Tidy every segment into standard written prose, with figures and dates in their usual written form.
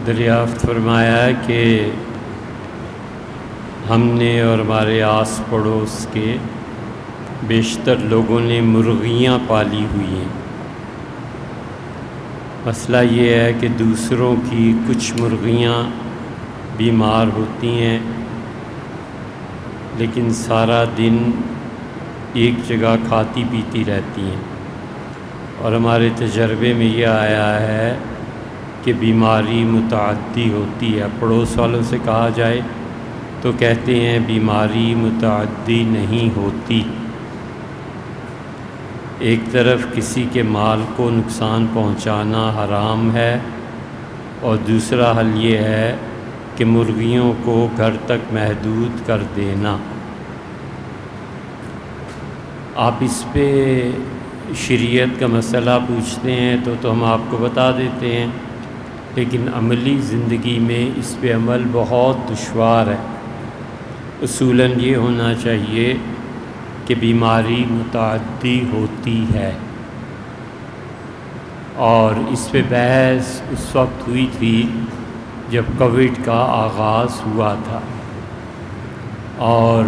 دریافت فرمایا کہ ہم نے اور ہمارے آس پڑوس کے بیشتر لوگوں نے مرغیاں پالی ہوئی ہیں۔ مسئلہ یہ ہے کہ دوسروں کی کچھ مرغیاں بیمار ہوتی ہیں، لیکن سارا دن ایک جگہ کھاتی پیتی رہتی ہیں، اور ہمارے تجربے میں یہ آیا ہے کہ بیماری متعدی ہوتی ہے۔ پڑوس والوں سے کہا جائے تو کہتے ہیں بیماری متعدی نہیں ہوتی۔ ایک طرف کسی کے مال کو نقصان پہنچانا حرام ہے، اور دوسرا حل یہ ہے کہ مرغیوں کو گھر تک محدود کر دینا۔ آپ اس پہ شریعت کا مسئلہ پوچھتے ہیں تو ہم آپ کو بتا دیتے ہیں، لیکن عملی زندگی میں اس پہ عمل بہت دشوار ہے۔ اصولاً یہ ہونا چاہیے کہ بیماری متعدی ہوتی ہے، اور اس پہ بحث اس وقت ہوئی تھی جب کووڈ کا آغاز ہوا تھا، اور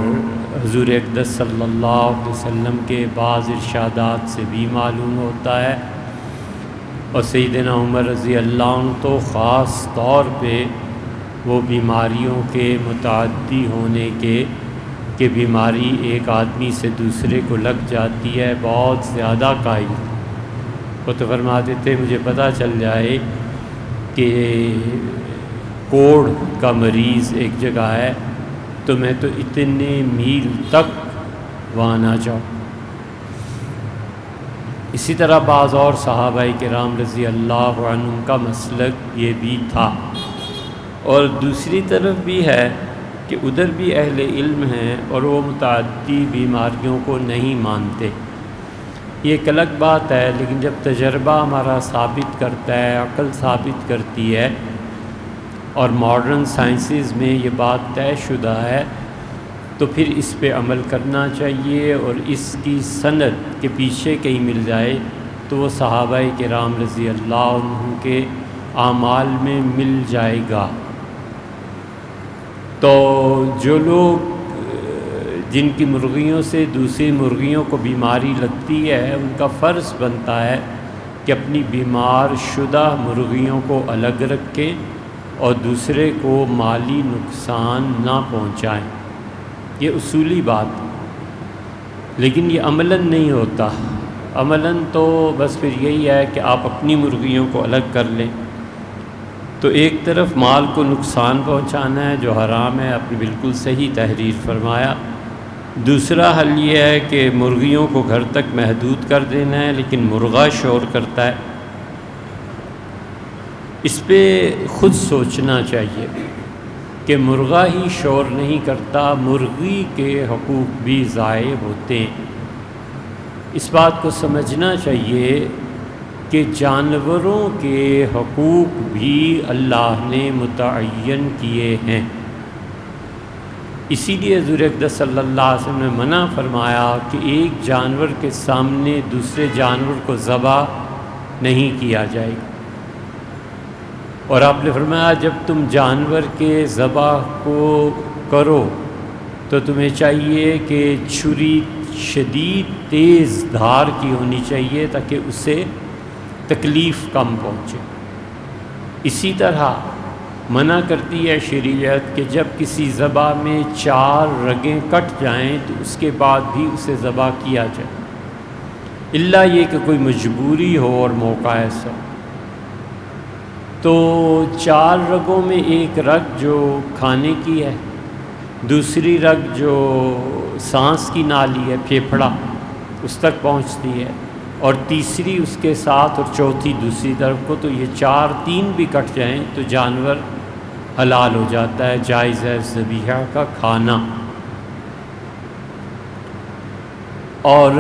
حضور اقدس صلی اللہ علیہ وسلم کے بعض ارشادات سے بھی معلوم ہوتا ہے، اور سیدنا عمر رضی اللہ عنہ تو خاص طور پہ وہ بیماریوں کے متعدی ہونے کے کہ بیماری ایک آدمی سے دوسرے کو لگ جاتی ہے بہت زیادہ قائل۔ وہ تو فرماتے تھے مجھے پتہ چل جائے کہ کوڑ کا مریض ایک جگہ ہے تو میں تو اتنے میل تک وہاں نہ جاؤں۔ اسی طرح بعض اور صحابہ کرام رضی اللہ عنہم کا مسلک یہ بھی تھا، اور دوسری طرف بھی ہے کہ ادھر بھی اہل علم ہیں اور وہ متعدی بیماریوں کو نہیں مانتے۔ یہ ایک الگ بات ہے، لیکن جب تجربہ ہمارا ثابت کرتا ہے، عقل ثابت کرتی ہے، اور ماڈرن سائنسز میں یہ بات طے شدہ ہے، تو پھر اس پہ عمل کرنا چاہیے، اور اس کی سند کے پیچھے کہیں مل جائے تو وہ صحابہ کرام رضی اللہ عنہ کے اعمال میں مل جائے گا۔ تو جو لوگ جن کی مرغیوں سے دوسری مرغیوں کو بیماری لگتی ہے، ان کا فرض بنتا ہے کہ اپنی بیمار شدہ مرغیوں کو الگ رکھیں اور دوسرے کو مالی نقصان نہ پہنچائیں۔ یہ اصولی بات ہے، لیکن یہ عملاً نہیں ہوتا۔ عملاً تو بس پھر یہی ہے کہ آپ اپنی مرغیوں کو الگ کر لیں۔ تو ایک طرف مال کو نقصان پہنچانا ہے جو حرام ہے، آپ نے بالکل صحیح تحریر فرمایا۔ دوسرا حل یہ ہے کہ مرغیوں کو گھر تک محدود کر دینا ہے، لیکن مرغہ شور کرتا ہے، اس پہ خود سوچنا چاہیے کہ مرغہ ہی شور نہیں کرتا، مرغی کے حقوق بھی ضائع ہوتے ہیں۔ اس بات کو سمجھنا چاہیے کہ جانوروں کے حقوق بھی اللہ نے متعین کیے ہیں، اسی لیے حضور اقدس صلی اللہ علیہ وسلم نے منع فرمایا کہ ایک جانور کے سامنے دوسرے جانور کو ذبح نہیں کیا جائے گا، اور آپ نے فرمایا جب تم جانور کے ذبح کو کرو تو تمہیں چاہیے کہ چھری شدید تیز دھار کی ہونی چاہیے تاکہ اسے تکلیف کم پہنچے۔ اسی طرح منع کرتی ہے شریعت کہ جب کسی ذبح میں 4 رگیں کٹ جائیں تو اس کے بعد بھی اسے ذبح کیا جائے، الا یہ کہ کوئی مجبوری ہو اور موقع ایسا۔ تو 4 رگوں میں ایک رگ جو کھانے کی ہے، دوسری رگ جو سانس کی نالی ہے، پھیپھڑا، اس تک پہنچتی ہے، اور تیسری اس کے ساتھ، اور چوتھی دوسری طرف کو، تو یہ 3 بھی کٹ جائیں تو جانور حلال ہو جاتا ہے، جائز ہے ذبیحہ کا کھانا۔ اور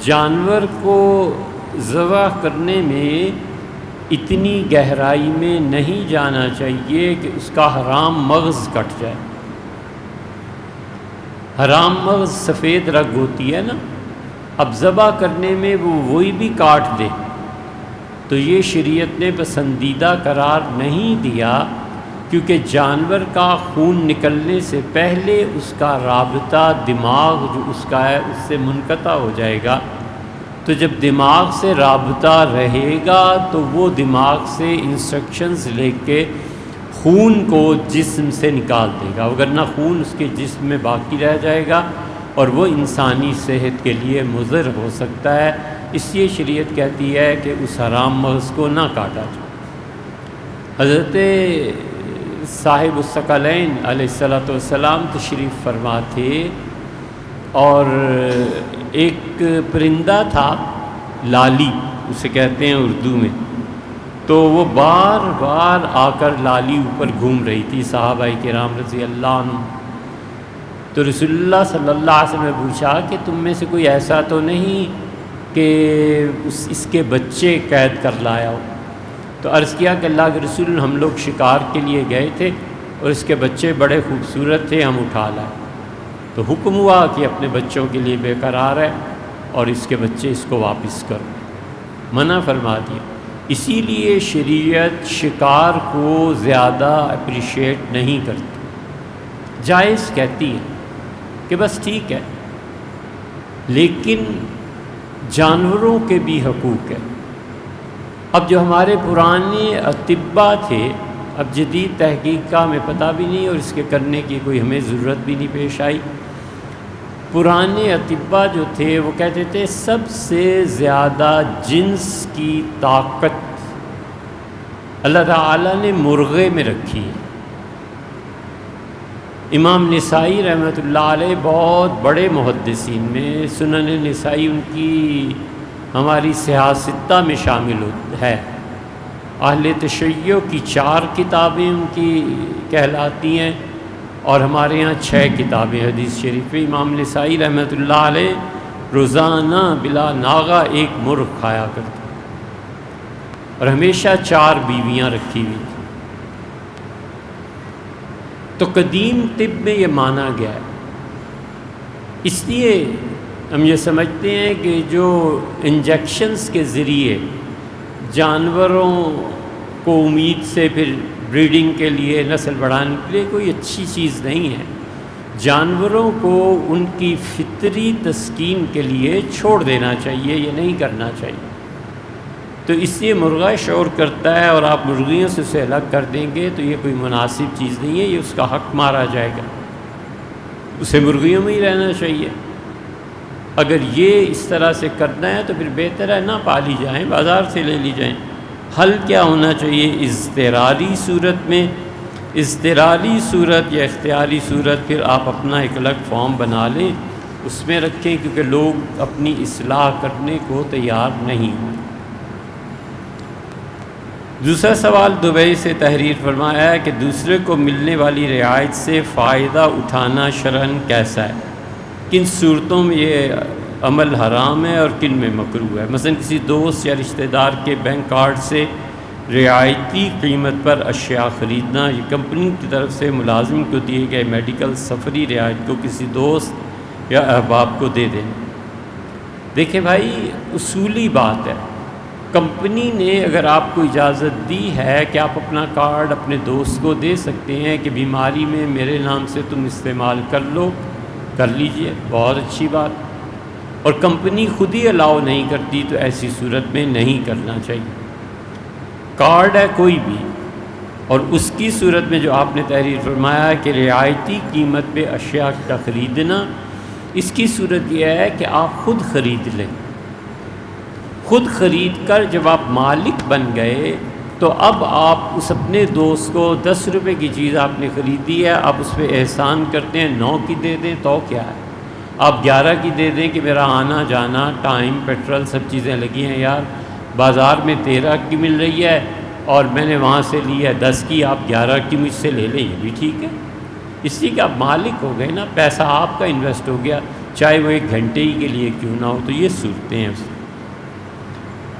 جانور کو ذبح کرنے میں اتنی گہرائی میں نہیں جانا چاہیے کہ اس کا حرام مغز کٹ جائے۔ حرام مغز سفید رگ ہوتی ہے نا، اب ذبح کرنے میں وہ وہی بھی کاٹ دے تو یہ شریعت نے پسندیدہ قرار نہیں دیا، کیونکہ جانور کا خون نکلنے سے پہلے اس کا رابطہ دماغ جو اس کا ہے اس سے منقطع ہو جائے گا۔ تو جب دماغ سے رابطہ رہے گا تو وہ دماغ سے انسٹرکشنز لے کے خون کو جسم سے نکال دے گا، وگرنہ خون اس کے جسم میں باقی رہ جائے گا اور وہ انسانی صحت کے لیے مضر ہو سکتا ہے۔ اس لیے شریعت کہتی ہے کہ اس حرام مغز کو نہ کاٹا جائے۔ حضرت صاحب الثقلین علیہ الصلوۃ والسلام تشریف فرما تھے، اور ایک پرندہ تھا لالی، اسے کہتے ہیں اردو میں، تو وہ بار بار آ کر لالی اوپر گھوم رہی تھی، صحابہ کرام رضی اللہ عنہ۔ تو رسول اللہ صلی اللہ علیہ وسلم نے پوچھا کہ تم میں سے کوئی ایسا تو نہیں کہ اس کے بچے قید کر لایا ہو؟ تو عرض کیا کہ اللہ کے رسول، ہم لوگ شکار کے لیے گئے تھے اور اس کے بچے بڑے خوبصورت تھے، ہم اٹھا لائے۔ تو حکم ہوا کہ اپنے بچوں کے لیے بے قرار ہے اور اس کے بچے اس کو واپس کرو، منع فرما دیا۔ اسی لیے شریعت شکار کو زیادہ اپریشیٹ نہیں کرتی، جائز کہتی ہے کہ بس ٹھیک ہے، لیکن جانوروں کے بھی حقوق ہے۔ اب جو ہمارے پرانے اطباء تھے، اب جدید تحقیق کا ہمیں پتہ بھی نہیں اور اس کے کرنے کی کوئی ہمیں ضرورت بھی نہیں پیش آئی۔ پرانے اطباء جو تھے وہ کہتے تھے سب سے زیادہ جنس کی طاقت اللہ تعالیٰ نے مرغے میں رکھی ہے۔ امام نسائی رحمۃ اللہ علیہ بہت بڑے محدثین میں، سنن نسائی ان کی ہماری سیاستہ میں شامل ہے۔ اہل تشیع کی 4 کتابیں ان کی کہلاتی ہیں، اور ہمارے ہاں 6 کتابیں حدیث شریف۔ امام نسائی رحمۃ اللہ علیہ روزانہ بلا ناغہ ایک مرغ کھایا کرتے، اور ہمیشہ 4 بیویاں رکھی ہوئی تھیں۔ تو قدیم طب میں یہ مانا گیا ہے، اس لیے ہم یہ سمجھتے ہیں کہ جو انجیکشنز کے ذریعے جانوروں کو امید سے پھر بریڈنگ کے لیے، نسل بڑھانے کے لیے کوئی اچھی چیز نہیں ہے۔ جانوروں کو ان کی فطری تسکین کے لیے چھوڑ دینا چاہیے، یہ نہیں کرنا چاہیے۔ تو اس لیے مرغہ شور کرتا ہے اور آپ مرغیوں سے اسے الگ کر دیں گے تو یہ کوئی مناسب چیز نہیں ہے، یہ اس کا حق مارا جائے گا، اسے مرغیوں میں ہی رہنا چاہیے۔ اگر یہ اس طرح سے کرنا ہے تو پھر بہتر ہے نہ پالی جائیں، بازار سے لے لی جائیں۔ حل کیا ہونا چاہیے؟ اضطراری صورت میں، اضطراری صورت یا اختیاری صورت، پھر آپ اپنا ایک الگ فارم بنا لیں، اس میں رکھیں، کیونکہ لوگ اپنی اصلاح کرنے کو تیار نہیں ہیں۔ دوسرا سوال دبئی سے تحریر فرمایا ہے کہ دوسرے کو ملنے والی رعایت سے فائدہ اٹھانا شرعاً کیسا ہے؟ کن صورتوں میں یہ عمل حرام ہے اور کن میں مکروہ ہے؟ مثلا کسی دوست یا رشتہ دار کے بینک کارڈ سے رعایتی قیمت پر اشیاء خریدنا، یہ کمپنی کی طرف سے ملازم کو دیے گئے میڈیکل سفری رعایت کو کسی دوست یا احباب کو دے دینا۔ دیکھیں بھائی، اصولی بات ہے، کمپنی نے اگر آپ کو اجازت دی ہے کہ آپ اپنا کارڈ اپنے دوست کو دے سکتے ہیں کہ بیماری میں میرے نام سے تم استعمال کر لو، کر لیجئے، بہت اچھی بات۔ اور کمپنی خود ہی الاؤ نہیں کرتی تو ایسی صورت میں نہیں کرنا چاہیے۔ کارڈ ہے کوئی بھی، اور اس کی صورت میں جو آپ نے تحریر فرمایا ہے کہ رعایتی قیمت پہ اشیاء کا خریدنا، اس کی صورت یہ ہے کہ آپ خود خرید لیں۔ خود خرید کر جب آپ مالک بن گئے تو اب آپ اس اپنے دوست کو 10 روپے کی چیز آپ نے خریدی ہے، آپ اس پہ احسان کرتے ہیں، 9 کی دے دیں تو کیا ہے؟ آپ 11 کی دے دیں کہ میرا آنا جانا، ٹائم، پیٹرول، سب چیزیں لگی ہیں یار، بازار میں 13 کی مل رہی ہے اور میں نے وہاں سے لی ہے 10 کی، آپ 11 کی مجھ سے لے لیں، یہ بھی ٹھیک ہے۔ اس لیے کہ آپ مالک ہو گئے نا، پیسہ آپ کا انویسٹ ہو گیا، چاہے وہ 1 گھنٹے ہی کے لیے کیوں نہ ہو۔ تو یہ صورتیں ہیں۔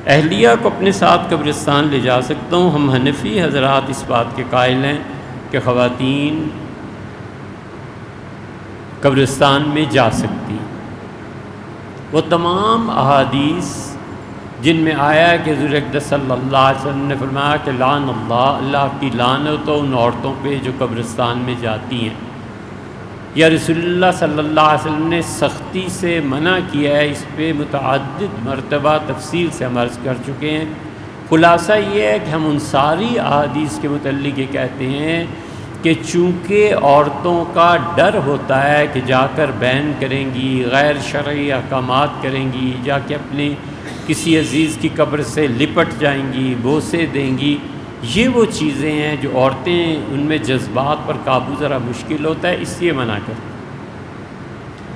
اہلیہ کو اپنے ساتھ قبرستان لے جا سکتا ہوں؟ ہم حنفی حضرات اس بات کے قائل ہیں کہ خواتین قبرستان میں جا سکتی۔ وہ تمام احادیث جن میں آیا کہ حضور اقدس صلی اللہ علیہ وسلم نے فرمایا کہ لعن اللہ کی لعنت ہو ان عورتوں پہ جو قبرستان میں جاتی ہیں، یا رسول اللہ صلی اللہ علیہ وسلم نے سختی سے منع کیا ہے، اس پہ متعدد مرتبہ تفصیل سے ہم عرض کر چکے ہیں۔ خلاصہ یہ ہے کہ ہم ان ساری احادیث کے متعلق یہ کہتے ہیں کہ چونکہ عورتوں کا ڈر ہوتا ہے کہ جا کر بین کریں گی، غیر شرعی احکامات کریں گی، جا کے اپنے کسی عزیز کی قبر سے لپٹ جائیں گی، بوسے دیں گی، یہ وہ چیزیں ہیں جو عورتیں ان میں جذبات پر قابو ذرا مشکل ہوتا ہے، اس لیے منع کرتے ہیں۔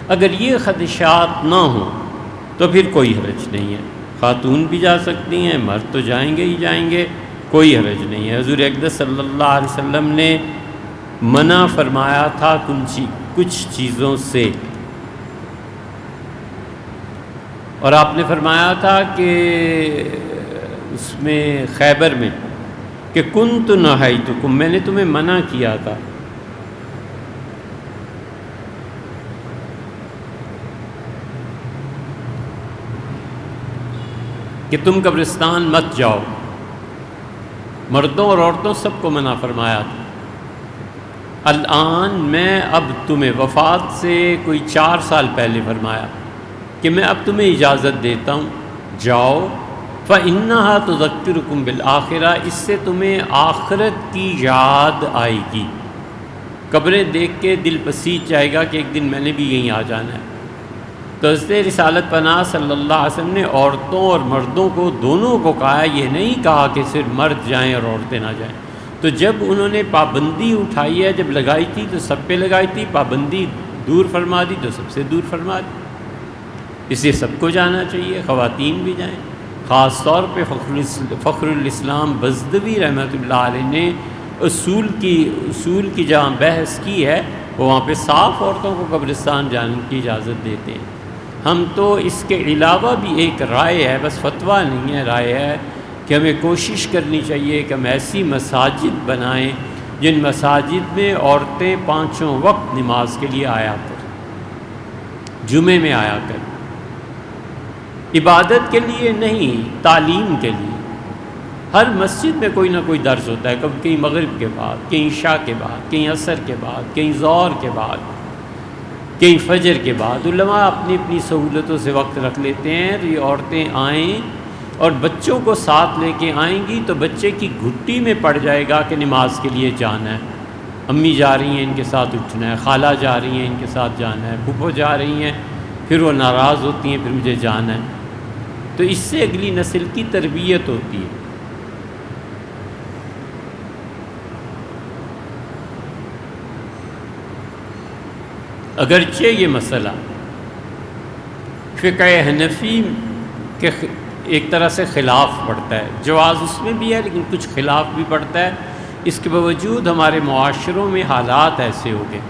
اگر یہ خدشات نہ ہوں تو پھر کوئی حرج نہیں ہے، خاتون بھی جا سکتی ہیں، مرد تو جائیں گے ہی جائیں گے، کوئی حرج نہیں ہے۔ حضور اقدس صلی اللہ علیہ وسلم نے منع فرمایا تھا کچھ چیزوں سے، اور آپ نے فرمایا تھا کہ اس میں خیبر میں کہ کنت نہیتکم، میں نے تمہیں منع کیا تھا کہ تم قبرستان مت جاؤ، مردوں اور عورتوں سب کو منع فرمایا تھا۔ الآن میں اب تمہیں وفات سے کوئی 4 سال پہلے فرمایا کہ میں اب تمہیں اجازت دیتا ہوں، جاؤ، فَإِنَّهَا تُذَكِّرُكُمْ بِالْآخِرَةِ، اس سے تمہیں آخرت کی یاد آئے گی۔ قبریں دیکھ کے دل پسیج جائے گا کہ ایک دن میں نے بھی یہیں آ جانا ہے۔ تو حضرت رسالت پناہ صلی اللہ علیہ وسلم نے عورتوں اور مردوں کو دونوں کو کہا، یہ نہیں کہا کہ صرف مرد جائیں اور عورتیں نہ جائیں۔ تو جب انہوں نے پابندی اٹھائی ہے، جب لگائی تھی تو سب پہ لگائی تھی، پابندی دور فرما دی تو سب سے دور فرما دی، اس لیے سب کو جانا چاہیے، خواتین بھی جائیں۔ خاص طور پہ فخر الاسلام بزدوی رحمۃ اللہ علیہ نے اصول کی جہاں بحث کی ہے، وہ وہاں پہ صاف عورتوں کو قبرستان جانے کی اجازت دیتے ہیں۔ ہم تو اس کے علاوہ بھی ایک رائے ہے، بس فتویٰ نہیں ہے، رائے ہے کہ ہمیں کوشش کرنی چاہیے کہ ہم ایسی مساجد بنائیں جن مساجد میں عورتیں 5 وقت نماز کے لیے آیا کر، جمعے میں آیا کر، عبادت کے لیے نہیں، تعلیم کے لیے۔ ہر مسجد میں کوئی نہ کوئی درس ہوتا ہے، کبھی کہیں مغرب کے بعد، کہیں عشاء کے بعد، کہیں عصر کے بعد، کہیں ظہر کے بعد، کہیں فجر کے بعد۔ علماء اپنی اپنی سہولتوں سے وقت رکھ لیتے ہیں، تو یہ عورتیں آئیں اور بچوں کو ساتھ لے کے آئیں گی تو بچے کی گھٹی میں پڑ جائے گا کہ نماز کے لیے جانا ہے، امی جا رہی ہیں ان کے ساتھ اٹھنا ہے، خالہ جا رہی ہیں ان کے ساتھ جانا ہے، پھوپھو جا رہی ہیں، پھر وہ ناراض ہوتی ہیں، پھر مجھے جانا ہے۔ تو اس سے اگلی نسل کی تربیت ہوتی ہے۔ اگرچہ یہ مسئلہ فقہ حنفی کے ایک طرح سے خلاف پڑتا ہے، جواز اس میں بھی ہے لیکن کچھ خلاف بھی پڑتا ہے، اس کے باوجود ہمارے معاشروں میں حالات ایسے ہو گئے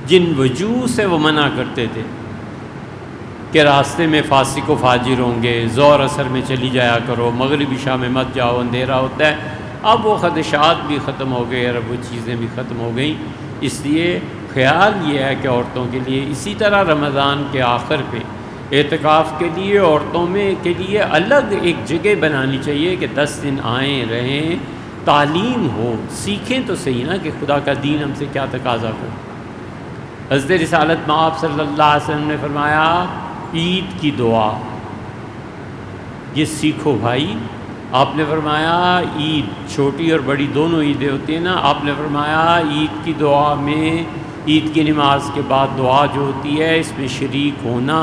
جن وجوہ سے وہ منع کرتے تھے کہ راستے میں فاسق و فاجر ہوں گے، ظہر عصر میں چلی جایا کرو، مغرب عشاء میں مت جاؤ، اندھیرا ہوتا ہے۔ اب وہ خدشات بھی ختم ہو گئے اور اب وہ چیزیں بھی ختم ہو گئیں، اس لیے خیال یہ ہے کہ عورتوں کے لیے اسی طرح رمضان کے آخر پہ اعتکاف کے لیے عورتوں میں کے لیے الگ ایک جگہ بنانی چاہیے کہ 10 دن آئیں، رہیں، تعلیم ہو، سیکھیں تو صحیح نا کہ خدا کا دین ہم سے کیا تقاضا کرے۔ حضرت رسالت مآب صلی اللہ علیہ وسلم نے فرمایا عید کی دعا یہ سیکھو بھائی۔ آپ نے فرمایا عید چھوٹی اور بڑی دونوں عیدیں ہوتی ہیں نا، آپ نے فرمایا عید کی دعا میں، عید کی نماز کے بعد دعا جو ہوتی ہے اس میں شریک ہونا،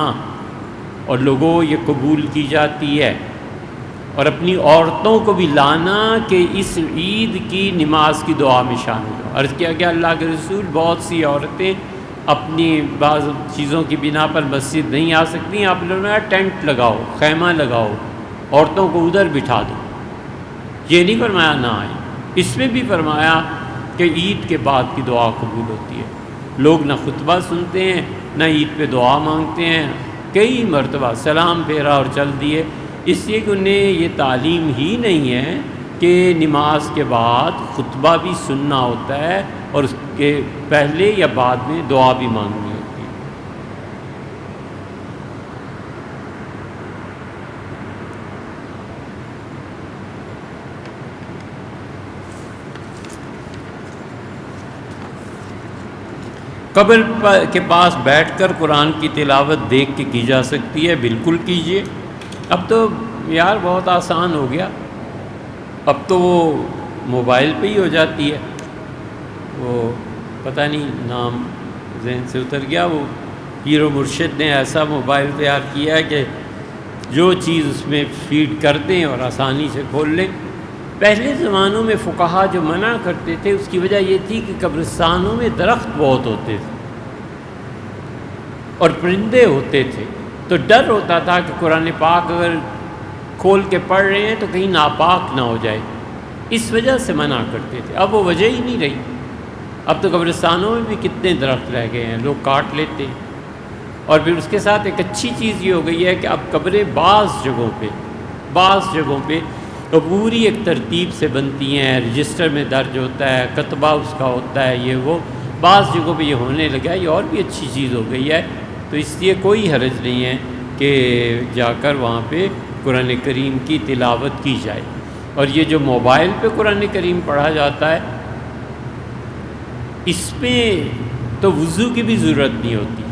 اور لوگوں یہ قبول کی جاتی ہے، اور اپنی عورتوں کو بھی لانا کہ اس عید کی نماز کی دعا میں شامل ہو۔ عرض کیا کہ اللہ کے رسول بہت سی عورتیں اپنی بعض چیزوں کی بنا پر مسجد نہیں آ سکتی، آپ نے فرمایا ٹینٹ لگاؤ، خیمہ لگاؤ، عورتوں کو ادھر بٹھا دو۔ یہ نہیں فرمایا نہ آئیں، اس میں بھی فرمایا کہ عید کے بعد کی دعا قبول ہوتی ہے۔ لوگ نہ خطبہ سنتے ہیں نہ عید پہ دعا مانگتے ہیں، کئی مرتبہ سلام پھیرا اور چل دیے، اس لیے کہ انہیں یہ تعلیم ہی نہیں ہے کہ نماز کے بعد خطبہ بھی سننا ہوتا ہے اور اس کے پہلے یا بعد میں دعا بھی مانگنی ہوتی ہے۔ قبر کے پاس بیٹھ کر قرآن کی تلاوت دیکھ کے کی جا سکتی ہے، بالکل کیجیے۔ اب تو یار بہت آسان ہو گیا، اب تو وہ موبائل پہ ہی ہو جاتی ہے، وہ پتہ نہیں نام ذہن سے اتر گیا، وہ پیر و مرشد نے ایسا موبائل تیار کیا ہے کہ جو چیز اس میں فیڈ کر دیں اور آسانی سے کھول لیں۔ پہلے زمانوں میں فقہا جو منع کرتے تھے اس کی وجہ یہ تھی کہ قبرستانوں میں درخت بہت ہوتے تھے اور پرندے ہوتے تھے، تو ڈر ہوتا تھا کہ قرآن پاک اگر کھول کے پڑھ رہے ہیں تو کہیں ناپاک نہ ہو جائے، اس وجہ سے منع کرتے تھے۔ اب وہ وجہ ہی نہیں رہی، اب تو قبرستانوں میں بھی کتنے درخت رہ گئے ہیں، لوگ کاٹ لیتے ہیں۔ اور پھر اس کے ساتھ ایک اچھی چیز یہ ہو گئی ہے کہ اب قبریں بعض جگہوں پہ تو پوری ایک ترتیب سے بنتی ہیں، رجسٹر میں درج ہوتا ہے، کتبہ اس کا ہوتا ہے، یہ وہ بعض جگہوں پہ یہ ہونے لگا ہے، یہ اور بھی اچھی چیز ہو گئی ہے۔ تو اس لیے کوئی حرج نہیں ہے کہ جا کر وہاں پہ قرآن کریم کی تلاوت کی جائے۔ اور یہ جو موبائل پہ قرآن کریم پڑھا جاتا ہے، اس میں تو وضو کی بھی ضرورت نہیں ہوتی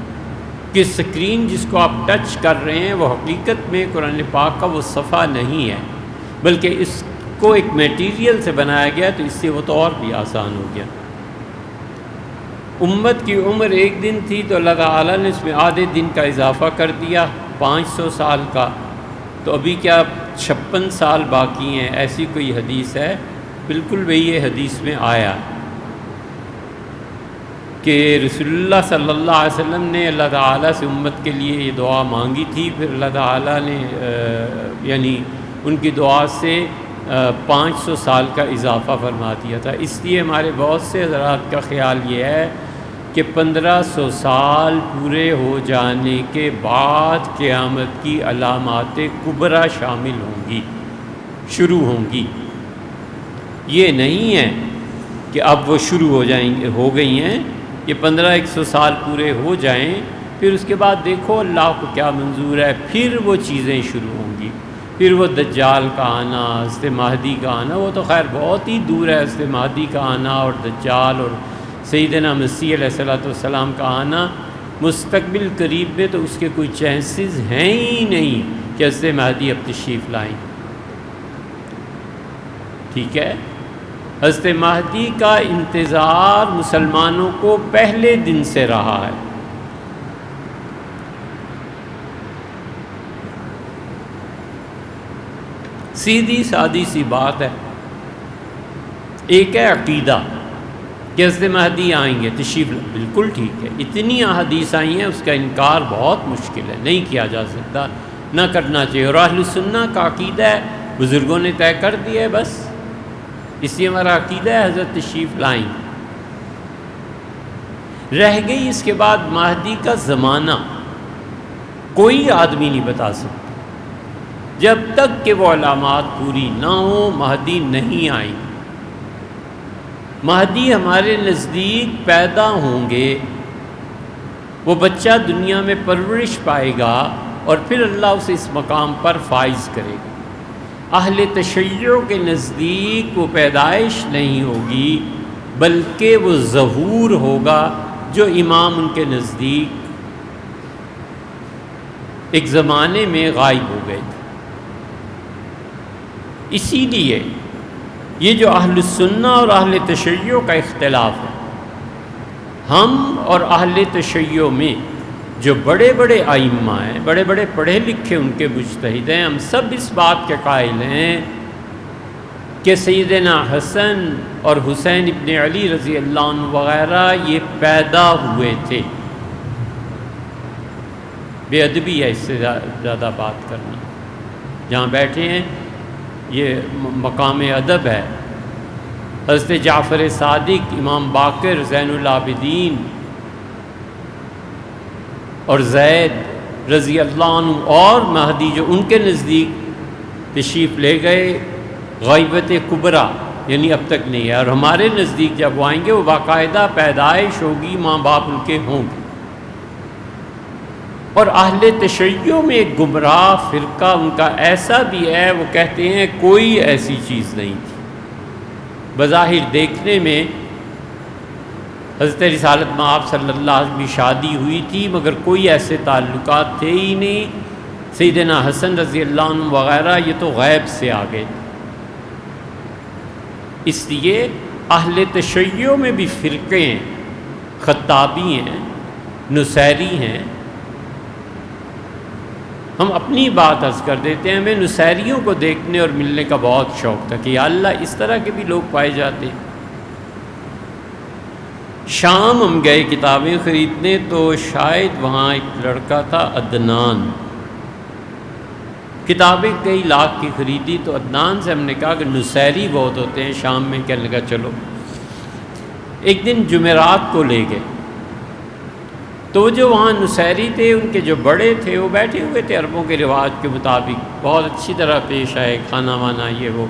کہ اسکرین جس کو آپ ٹچ کر رہے ہیں وہ حقیقت میں قرآن پاک کا وہ صفحہ نہیں ہے، بلکہ اس کو ایک میٹیریل سے بنایا گیا، تو اس سے وہ تو اور بھی آسان ہو گیا۔ امت کی عمر 1 دن تھی تو اللہ تعالیٰ نے اس میں آدھے دن کا اضافہ کر دیا، 500 سال کا، تو ابھی کیا 56 سال باقی ہیں، ایسی کوئی حدیث ہے؟ بالکل وہی یہ حدیث میں آیا کہ رسول اللہ صلی اللہ علیہ وسلم نے اللہ تعالیٰ سے امت کے لیے یہ دعا مانگی تھی، پھر اللہ تعالیٰ نے یعنی ان کی دعا سے 500 سال کا اضافہ فرما دیا تھا۔ اس لیے ہمارے بہت سے حضرات کا خیال یہ ہے کہ 1500 سال پورے ہو جانے کے بعد قیامت کی علامات کبریٰ شامل ہوں گی، شروع ہوں گی۔ یہ نہیں ہے کہ اب وہ شروع ہو گئی ہیں، یہ 1500 سال پورے ہو جائیں، پھر اس کے بعد دیکھو اللہ کو کیا منظور ہے، پھر وہ چیزیں شروع ہوں گی، پھر وہ دجال کا آنا، حضرت مہدی کا آنا، وہ تو خیر بہت ہی دور ہے، حضرت مہدی کا آنا اور دجال اور سیدنا مسیح علیہ السلام کا آنا مستقبل قریب میں تو اس کے کوئی چانسز ہیں ہی نہیں کہ حضرت مہدی اب تشریف لائیں۔ ٹھیک ہے، حضرت مہدی کا انتظار مسلمانوں کو پہلے دن سے رہا ہے۔ سیدھی سادی سی بات ہے، ایک ہے عقیدہ کہ حضرت مہدی آئیں گے، تشریف بالکل ٹھیک ہے، اتنی احادیث آئی ہیں، اس کا انکار بہت مشکل ہے، نہیں کیا جا سکتا، نہ کرنا چاہیے۔ اور اہل سنہ کا عقیدہ ہے، بزرگوں نے طے کر دیا ہے، بس اس لیے ہمارا عقیدہ ہے حضرت تشریف لائیں۔ رہ گئی اس کے بعد مہدی کا زمانہ، کوئی آدمی نہیں بتا سکتا، جب تک کہ وہ علامات پوری نہ ہوں مہدی نہیں آئیں۔ مہدی ہمارے نزدیک پیدا ہوں گے، وہ بچہ دنیا میں پرورش پائے گا اور پھر اللہ اسے اس مقام پر فائز کرے گا۔ اہل تشیع کے نزدیک وہ پیدائش نہیں ہوگی بلکہ وہ ظہور ہوگا، جو امام ان کے نزدیک ایک زمانے میں غائب ہو گئے تھے۔ اسی لیے یہ جو اہل سنہ اور اہل تشیع کا اختلاف ہے، ہم اور اہل تشیع میں جو بڑے بڑے ائمہ ہیں، بڑے بڑے پڑھے لکھے ان کے مجتہد ہیں، ہم سب اس بات کے قائل ہیں کہ سیدنا حسن اور حسین ابن علی رضی اللہ عنہ وغیرہ یہ پیدا ہوئے تھے۔ بے ادبی ہے اس سے زیادہ بات کرنا، جہاں بیٹھے ہیں یہ مقام ادب ہے۔ حضرت جعفر صادق، امام باقر، زین العابدین اور زید رضی اللہ عنہ اور مہدی جو ان کے نزدیک تشریف لے گئے، غیبت کبریٰ یعنی اب تک نہیں ہے، اور ہمارے نزدیک جب وہ آئیں گے وہ باقاعدہ پیدائش ہوگی، ماں باپ ان کے ہوں گے۔ اور اہل تشیع میں ایک گمراہ فرقہ ان کا ایسا بھی ہے، وہ کہتے ہیں کوئی ایسی چیز نہیں تھی۔ بظاہر دیکھنے میں حضرت رسالت میں آپ صلی اللہ علیہ وسلم کی شادی ہوئی تھی مگر کوئی ایسے تعلقات تھے ہی نہیں. سیدنا حسن رضی اللہ عنہ وغیرہ یہ تو غیب سے آ گئے. اس لیے اہل تشیع میں بھی فرقے ہیں، خطابی ہیں، نصیری ہیں. ہم اپنی بات عرض کر دیتے ہیں، ہمیں نصیریوں کو دیکھنے اور ملنے کا بہت شوق تھا کہ یا اللہ اس طرح کے بھی لوگ پائے جاتے ہیں. شام ہم گئے کتابیں خریدنے تو شاید وہاں ایک لڑکا تھا عدنان، کتابیں کئی لاکھ کی خریدی. تو عدنان سے ہم نے کہا کہ نصیری بہت ہوتے ہیں شام میں، کہنے لگا چلو. ایک دن جمعرات کو لے گئے تو جو وہاں نصیری تھے ان کے جو بڑے تھے وہ بیٹھے ہوئے تھے عربوں کے رواج کے مطابق، بہت اچھی طرح پیش آئے، کھانا وانا یہ وہ.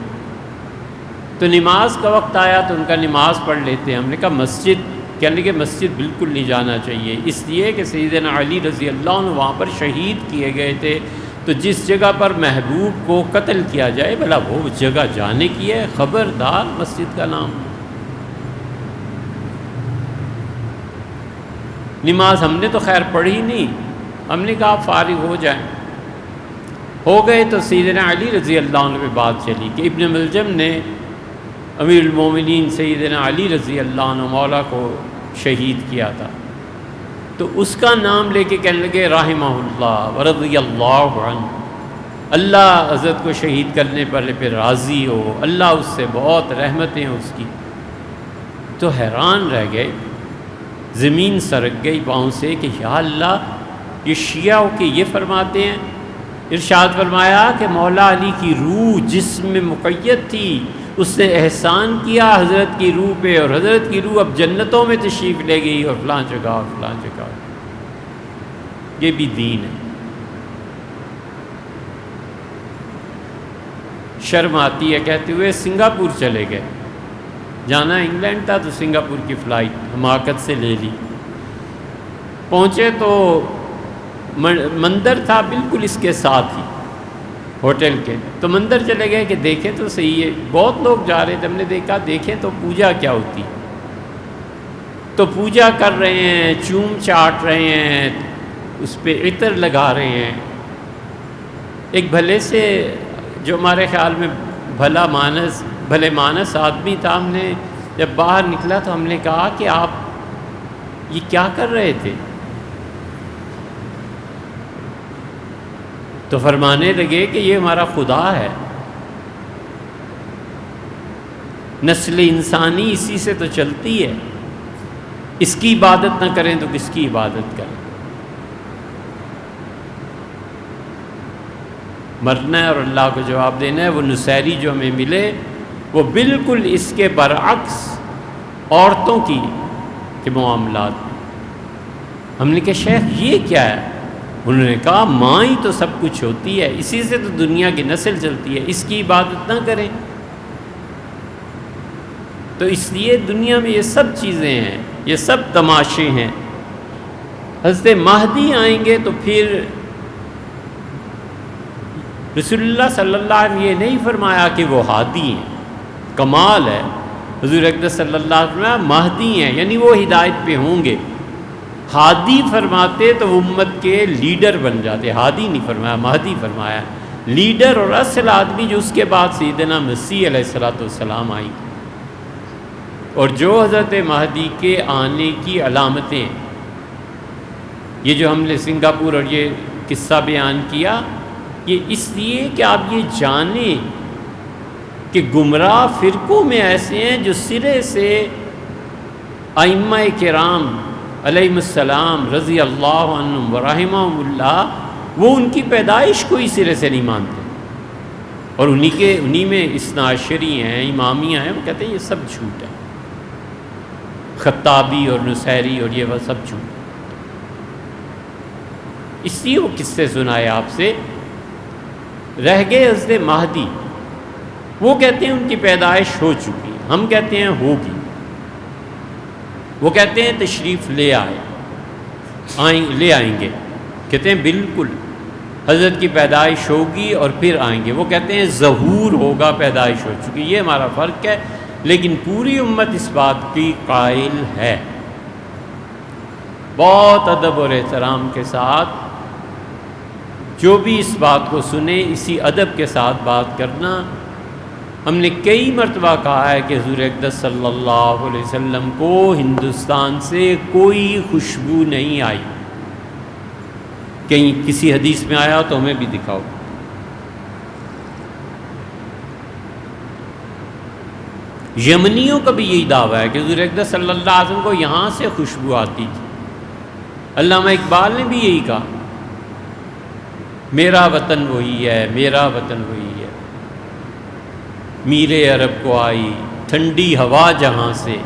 تو نماز کا وقت آیا تو ان کا نماز پڑھ لیتے. ہم نے کہا مسجد، کہنے لگے مسجد بالکل نہیں جانا چاہیے، اس لیے کہ سیدنا علی رضی اللہ عنہ وہاں پر شہید کیے گئے تھے. تو جس جگہ پر محبوب کو قتل کیا جائے بھلا وہ اس جگہ جانے کی ہے، خبردار مسجد کا نام. نماز ہم نے تو خیر پڑھی نہیں، ہم نے کہا فارغ ہو جائیں. ہو گئے تو سیدنا علی رضی اللہ عنہ پہ بات چلی کہ ابن ملجم نے امیر المومنین سیدنا علی رضی اللہ عنہ مولا کو شہید کیا تھا. تو اس کا نام لے کے کہنے لگے رحمہ اللہ ورضی اللہ عنہ، اللہ حضرت کو شہید کرنے پر راضی ہو، اللہ اس سے بہت رحمتیں اس کی. تو حیران رہ گئے، زمین سرک گئی پاؤں سے کہ یا اللہ یہ شیعہ ہو کے یہ فرماتے ہیں. ارشاد فرمایا کہ مولا علی کی روح جسم میں مقید تھی، اس نے احسان کیا حضرت کی روح پہ، اور حضرت کی روح اب جنتوں میں تشریف لے گئی اور فلاں جگہ اور فلاں جگہ. یہ بھی دین ہے. شرم آتی ہے کہتے ہوئے سنگاپور چلے گئے، جانا انگلینڈ تھا تو سنگاپور کی فلائٹ حماقت سے لے لی. پہنچے تو مندر تھا بالکل اس کے ساتھ ہی ہوٹل کے. تو مندر چلے گئے کہ دیکھیں تو صحیح ہے، بہت لوگ جا رہے تھے. ہم نے دیکھا دیکھیں تو پوجا کیا ہوتی. تو پوجا کر رہے ہیں، چوم چاٹ رہے ہیں، اس پہ عطر لگا رہے ہیں. ایک بھلے سے جو ہمارے خیال میں بھلے مانس آدمی تھا، ہم نے جب باہر نکلا تو ہم نے کہا کہ آپ یہ کیا کر رہے تھے؟ تو فرمانے لگے کہ یہ ہمارا خدا ہے، نسل انسانی اسی سے تو چلتی ہے، اس کی عبادت نہ کریں تو کس کی عبادت کریں؟ مرنا ہے اور اللہ کو جواب دینا ہے. وہ نصیری جو ہمیں ملے وہ بالکل اس کے برعکس عورتوں کی کے معاملات. ہم نے کہا شیخ یہ کیا ہے؟ انہوں نے کہا ماں ہی تو سب کچھ ہوتی ہے، اسی سے تو دنیا کی نسل چلتی ہے، اس کی عبادت نہ کریں. تو اس لیے دنیا میں یہ سب چیزیں ہیں، یہ سب تماشے ہیں. حضرت مہدی آئیں گے تو پھر رسول اللہ صلی اللہ علیہ وسلم یہ نہیں فرمایا کہ وہ ہادی ہیں. کمال ہے، حضور اقدس صلی اللہ علیہ وسلم مہدی ہیں، یعنی وہ ہدایت پہ ہوں گے. ہادی فرماتے تو امت کے لیڈر بن جاتے، ہادی نہیں فرمایا، مہدی فرمایا. لیڈر اور اصل آدمی جو اس کے بعد سیدنا مسیح علیہ الصلوۃ والسلام آئی. اور جو حضرت مہدی کے آنے کی علامتیں، یہ جو ہم نے سنگاپور اور یہ قصہ بیان کیا، یہ اس لیے کہ آپ یہ جانیں کہ گمراہ فرقوں میں ایسے ہیں جو سرے سے ائمہ کرام علیہ السلام رضی اللہ عنہم ورحمہم اللہ، وہ ان کی پیدائش کو ہی سرے سے نہیں مانتے، اور انہی میں اثنا عشری ہیں، امامیہ ہیں، وہ کہتے ہیں یہ سب جھوٹ ہے، خطابی اور نصیری اور یہ وہ سب جھوٹ. اس لیے وہ قصے سنائے آپ سے. رہ گئے حضرت مہدی، وہ کہتے ہیں ان کی پیدائش ہو چکی، ہم کہتے ہیں ہوگی. وہ کہتے ہیں تشریف لے آئیں گے، کہتے ہیں بالکل حضرت کی پیدائش ہوگی اور پھر آئیں گے. وہ کہتے ہیں ظہور ہوگا، پیدائش ہو چکی. یہ ہمارا فرق ہے، لیکن پوری امت اس بات کی قائل ہے. بہت ادب اور احترام کے ساتھ جو بھی اس بات کو سنے اسی ادب کے ساتھ بات کرنا۔ ہم نے کئی مرتبہ کہا ہے کہ حضور اقدس صلی اللہ علیہ وسلم کو ہندوستان سے کوئی خوشبو نہیں آئی۔ کہیں کسی حدیث میں آیا تو ہمیں بھی دکھاؤ۔ یمنیوں کا بھی یہی دعویٰ ہے کہ حضور اقدس صلی اللہ علیہ وسلم کو یہاں سے خوشبو آتی تھی۔ علامہ اقبال نے بھی یہی کہا، میرا وطن وہی ہے، میرا وطن وہی ہے، میرے عرب کو آئی ٹھنڈی ہوا جہاں سے۔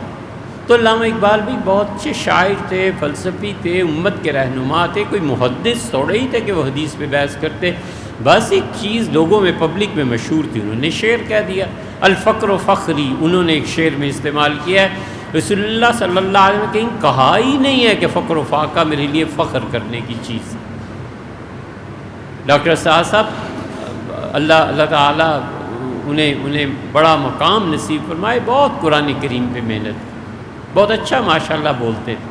تو علامہ اقبال بھی بہت اچھے شاعر تھے، فلسفی تھے، امت کے رہنما تھے، کوئی محدث تھوڑے ہی تھے کہ وہ حدیث پہ بحث کرتے۔ بس ایک چیز لوگوں میں پبلک میں مشہور تھی، انہوں نے شعر کہہ دیا، الفقر و فخری انہوں نے ایک شعر میں استعمال کیا ہے۔ رسول اللہ صلی اللہ علیہ وسلم نے کہیں کہا ہی نہیں ہے کہ فقر و فاقہ میرے لیے فخر کرنے کی چیز۔ ڈاکٹر سعد صاحب اللہ تعالیٰ انہیں بڑا مقام نصیب فرمائے، بہت قرآن کریم پہ محنت، بہت اچھا ماشاءاللہ بولتے تھے،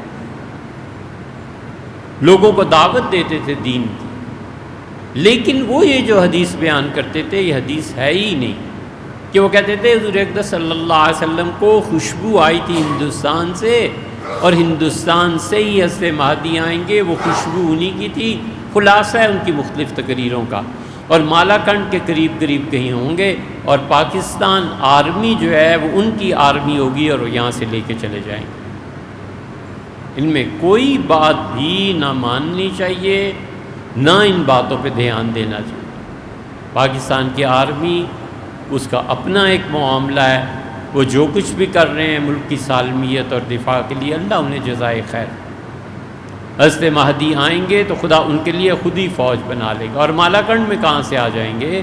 لوگوں کو دعوت دیتے تھے دین کی، لیکن وہ یہ جو حدیث بیان کرتے تھے یہ حدیث ہے ہی نہیں، کہ وہ کہتے تھے حضور اقدس صلی اللہ علیہ وسلم کو خوشبو آئی تھی ہندوستان سے، اور ہندوستان سے ہی حضرت مہدی آئیں گے، وہ خوشبو انہی کی تھی۔ خلاصہ ہے ان کی مختلف تقریروں کا، اور مالا کنڈ کے قریب قریب کہیں ہوں گے، اور پاکستان آرمی جو ہے وہ ان کی آرمی ہوگی اور وہ یہاں سے لے کے چلے جائیں گے۔ ان میں کوئی بات بھی نہ ماننی چاہیے، نہ ان باتوں پہ دھیان دینا چاہیے۔ پاکستان کی آرمی اس کا اپنا ایک معاملہ ہے، وہ جو کچھ بھی کر رہے ہیں ملک کی سالمیت اور دفاع کے لیے، اللہ انہیں جزائے خیر۔ حضرت مہدی آئیں گے تو خدا ان کے لیے خود ہی فوج بنا لے گا، اور مالا کنڈ میں کہاں سے آ جائیں گے،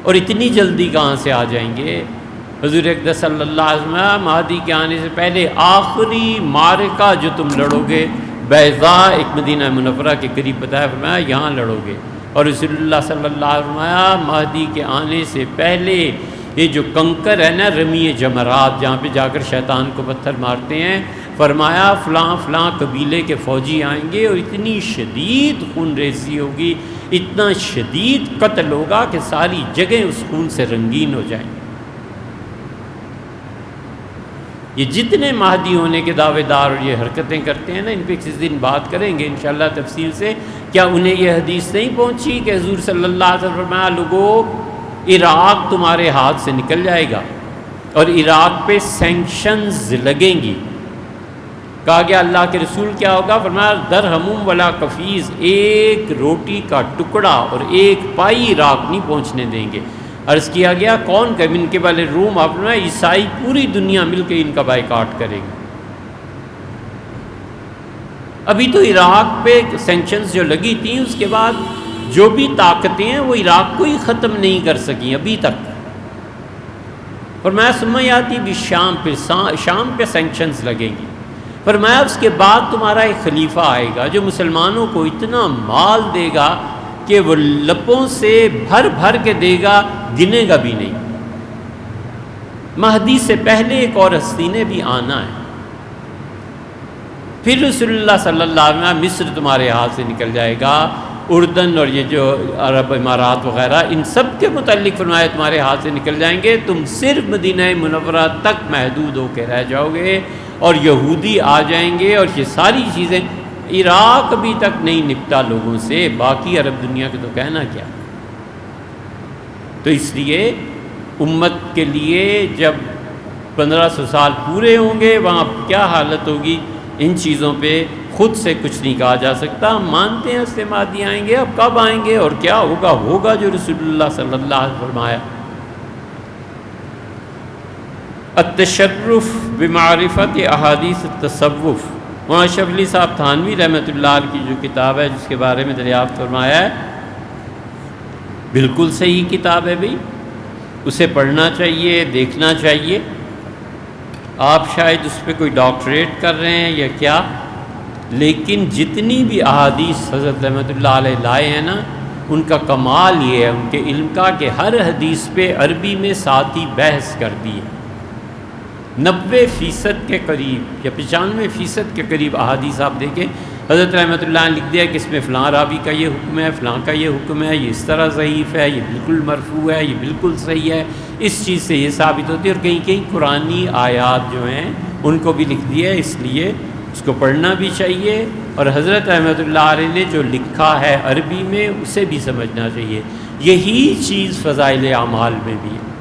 اور اتنی جلدی کہاں سے آ جائیں گے۔ حضور اقدس صلی اللہ علیہ وسلم مہدی کے آنے سے پہلے آخری معرکہ جو تم لڑو گے بیضاء، ایک مدینہ منورہ کے قریب بتایا فرمایا یہاں لڑو گے، اور رسول اللہ صلی اللہ علیہ وسلم مہدی کے آنے سے پہلے یہ جو کنکر ہے نا رمی جمرات، جہاں پہ جا کر شیطان کو پتھر مارتے ہیں، فرمایا فلاں فلاں قبیلے کے فوجی آئیں گے اور اتنی شدید خون ریزی ہوگی، اتنا شدید قتل ہوگا کہ ساری جگہیں اس خون سے رنگین ہو جائیں۔ یہ جتنے مہدی ہونے کے دعوے دار اور یہ حرکتیں کرتے ہیں نا، ان پہ کسی دن بات کریں گے انشاءاللہ تفصیل سے۔ کیا انہیں یہ حدیث نہیں پہنچی کہ حضور صلی اللہ علیہ وسلم فرمایا لوگو عراق تمہارے ہاتھ سے نکل جائے گا اور عراق پہ سینکشنز لگیں گی؟ کہا گیا اللہ کے رسول کیا ہوگا؟ فرمایا درہم ولا کفیز، ایک روٹی کا ٹکڑا اور ایک پائی عراق نہیں پہنچنے دیں گے۔ عرض کیا گیا کون کہ ان کے والے روم؟ آپ نے عیسائی پوری دنیا مل کے ان کا بائیکاٹ کرے گی۔ ابھی تو عراق پہ سینکشنز جو لگی تھیں، اس کے بعد جو بھی طاقتیں ہیں وہ عراق کو ہی ختم نہیں کر سکیں ابھی تک۔ فرمایا سمجھ آتی بھی شام پہ شام پہ سینکشنز لگیں گی۔ فرمایا اس کے بعد تمہارا ایک خلیفہ آئے گا جو مسلمانوں کو اتنا مال دے گا کہ وہ لپوں سے بھر بھر کے دے گا، گنے گا بھی نہیں۔ مہدی سے پہلے ایک اور ہستی نے بھی آنا ہے۔ پھر رسول اللہ صلی اللہ علیہ وسلم مصر تمہارے ہاتھ سے نکل جائے گا، اردن اور یہ جو عرب امارات وغیرہ ان سب کے متعلق فرمایا تمہارے ہاتھ سے نکل جائیں گے، تم صرف مدینہ منورہ تک محدود ہو کے رہ جاؤ گے، اور یہودی آ جائیں گے، اور یہ ساری چیزیں۔ عراق ابھی تک نہیں نپٹا لوگوں سے، باقی عرب دنیا کے تو کہنا کیا۔ تو اس لیے امت کے لیے جب 1500 سال پورے ہوں گے وہاں کیا حالت ہوگی، ان چیزوں پہ خود سے کچھ نہیں کہا جا سکتا۔ ہم مانتے ہیں اس سے مہدی آئیں گے، اب کب آئیں گے اور کیا ہوگا، ہوگا جو رسول اللہ صلی اللہ علیہ وسلم فرمایا۔ التشرف بمعرفت احادیث التصوف، مولانا اشرف علی صاحب تھانوی رحمۃ اللہ علیہ کی جو کتاب ہے جس کے بارے میں دریافت فرمایا ہے، بالکل صحیح کتاب ہے بھائی، اسے پڑھنا چاہیے، دیکھنا چاہیے۔ آپ شاید اس پہ کوئی ڈاکٹریٹ کر رہے ہیں یا کیا، لیکن جتنی بھی احادیث حضرت رحمۃ اللہ علیہ لائے ہیں نا، ان کا کمال یہ ہے ان کے علم کا کہ ہر حدیث پہ عربی میں ساتھ ہی بحث کر دی ہے۔ 90% کے قریب یا 95% کے قریب احادیث آپ دیکھیں حضرت رحمۃ اللہ نے لکھ دیا کہ اس میں فلاں راوی کا یہ حکم ہے، فلاں کا یہ حکم ہے، یہ اس طرح ضعیف ہے، یہ بالکل مرفوع ہے، یہ بالکل صحیح ہے، اس چیز سے یہ ثابت ہوتی ہے۔ اور کہیں کہیں قرآنی آیات جو ہیں ان کو بھی لکھ دیا ہے، اس لیے اس کو پڑھنا بھی چاہیے، اور حضرت رحمۃ اللہ علیہ نے جو لکھا ہے عربی میں اسے بھی سمجھنا چاہیے۔ یہی چیز فضائل اعمال میں بھی ہے۔